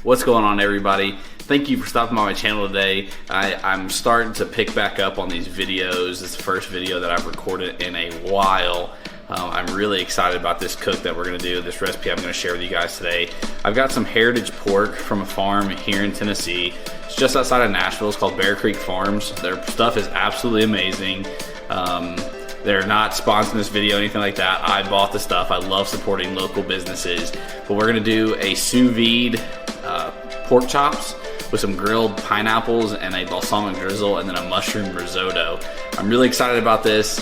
What's going on, everybody? Thank you for stopping by my channel today. I'm starting to pick back up on these videos. This is the first video that I've recorded in a while. I'm really excited about this cook that we're gonna do, this recipe I'm gonna share with you guys today. I've got some heritage pork from a farm here in Tennessee. It's just outside of Nashville. It's called Bear Creek Farms. Their stuff is absolutely amazing. They're not sponsoring this video or anything like that. I bought the stuff. I love supporting local businesses. But we're gonna do a sous vide pork chops with some grilled pineapples and a balsamic drizzle and then a mushroom risotto. I'm really excited about this.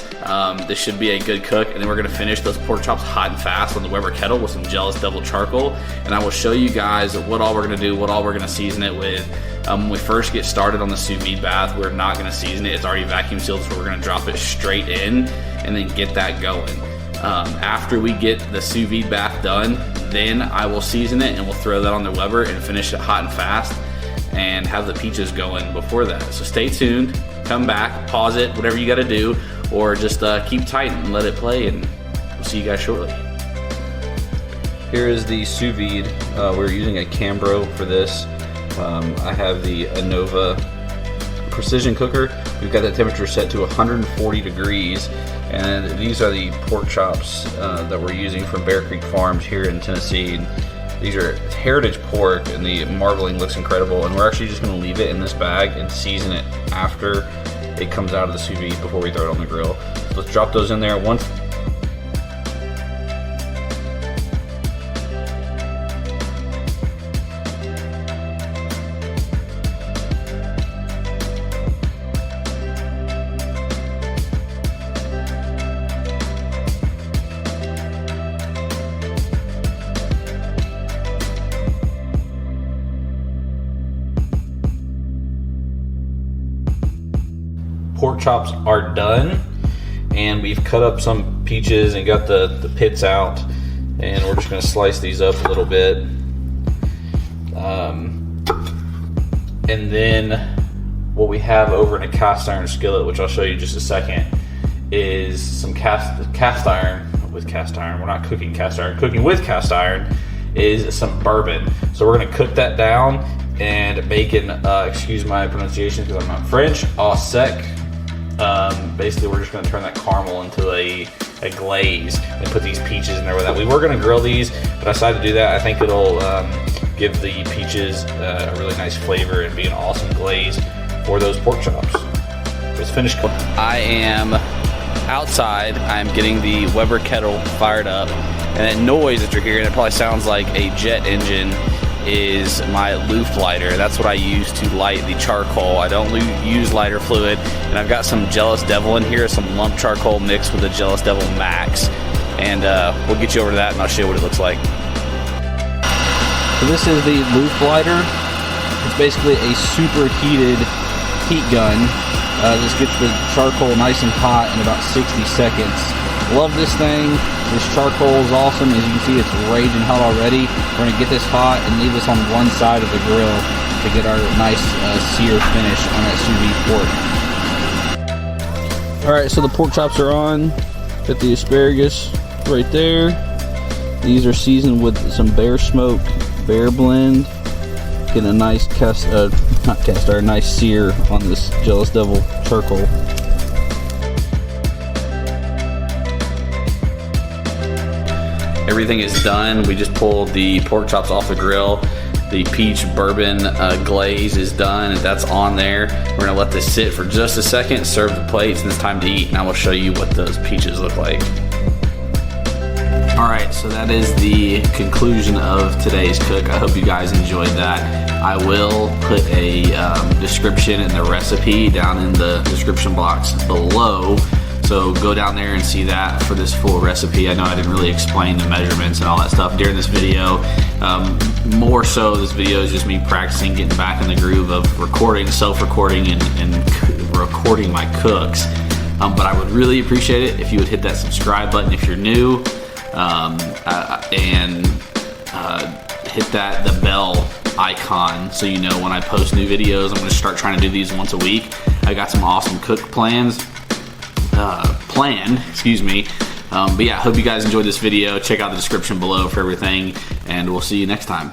This should be a good cook, and then we're gonna finish those pork chops hot and fast on the Weber kettle with some Jealous Devil charcoal, and I will show you guys what all we're gonna do, what all we're gonna season it with. When we first get started on the sous vide bath, we're not gonna season it. It's already vacuum sealed, so we're gonna drop it straight in and then get that going. After we get the sous vide bath done, then I will season it and we'll throw that on the Weber and finish it hot and fast and have the peaches going before that. So stay tuned, come back, pause it, whatever you gotta do, or just keep tight and let it play, and we'll see you guys shortly. Here is the sous vide. We're using a Cambro for this. I have the Anova precision cooker. We've got the temperature set to 140 degrees, and these are the pork chops that we're using from Bear Creek Farms here in Tennessee. These are heritage pork, and the marbling looks incredible, and we're actually just going to leave it in this bag and season it after it comes out of the sous vide before we throw it on the grill. So let's drop those in there. Once pork chops are done, and we've cut up some peaches and got the pits out, and we're just going to slice these up a little bit. And then what we have over in a cast iron skillet, which I'll show you in just a second, is some cast iron with cast iron. We're not cooking cast iron. Cooking with cast iron is some bourbon. So we're going to cook that down and make an, excuse my pronunciation because I'm not French, au sec. Basically, we're just going to turn that caramel into a glaze and put these peaches in there with that. We were going to grill these, but I decided to do that. I think it'll give the peaches a really nice flavor and be an awesome glaze for those pork chops. It's finished. I am outside. I'm getting the Weber kettle fired up, and that noise that you're hearing, it probably sounds like a jet engine, is my loop lighter. That's what I use to light the charcoal. I don't use lighter fluid, and I've got some Jealous Devil in here, some lump charcoal mixed with the Jealous Devil Max, and we'll get you over to that and I'll show you what it looks like. So this is the loop lighter. It's basically a superheated heat gun. This gets the charcoal nice and hot in about 60 seconds. Love this thing. This charcoal is awesome. As you can see, it's raging hot already. We're going to get this hot and leave this on one side of the grill to get our nice sear finish on that sous vide pork. Alright, so the pork chops are on. Got the asparagus right there. These are seasoned with some bear smoke, bear blend. Getting a nice nice sear on this Jealous Devil charcoal. Everything is done. We just pulled the pork chops off the grill. The peach bourbon glaze is done, and that's on there. We're gonna let this sit for just a second, serve the plates, and it's time to eat, and I will show you what those peaches look like. All right, so that is the conclusion of today's cook. I hope you guys enjoyed that. I will put a description and the recipe down in the description box below. So go down there and see that for this full recipe. I know I didn't really explain the measurements and all that stuff during this video. More so, this video is just me practicing, getting back in the groove of recording, self-recording, and recording my cooks. But I would really appreciate it if you would hit that subscribe button if you're new, and hit the bell icon so you know when I post new videos. I'm going to start trying to do these once a week. I got some awesome cook planned, excuse me. But yeah, I hope you guys enjoyed this video. Check out the description below for everything, and we'll see you next time.